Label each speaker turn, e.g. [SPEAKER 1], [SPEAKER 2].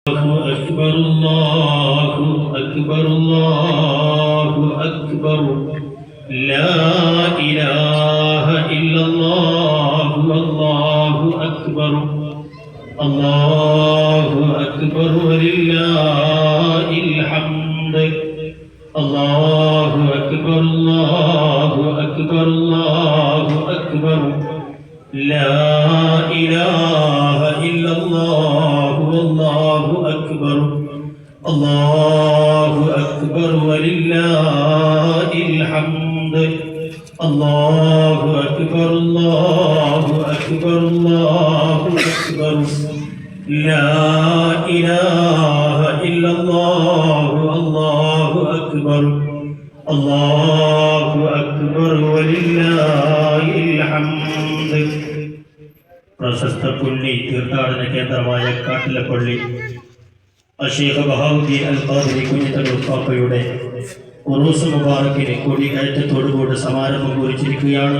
[SPEAKER 1] أكبر الله أكبر الله أكبر لا إله إلا الله والله أكبر الله أكبر ولله الحمد الله أكبر الله أكبر الله أكبر لا إله إلا الله والله أكبر الله أكبر ولله الحمد الله أكبر الله أكبر الله أكبر لا إله إلا الله الله أكبر الله أكبر ولله الحمد. പ്രശസ്ത പുള്ളി തീർത്ഥാടന കേന്ദ്രമായ കാട്ടിലപ്പള്ളി അശീഖ് ബഹാവുദ്ദീൻ അൽ ഖാദിരി കുഞ്ഞിത്തങ്ങൾ പാപ്പയുടെ ഉറൂസ് മുബാറക്കിന് കൊടികയറ്റത്തോടുകൂടി സമാരംഭം കുറിച്ചിരിക്കുകയാണ്.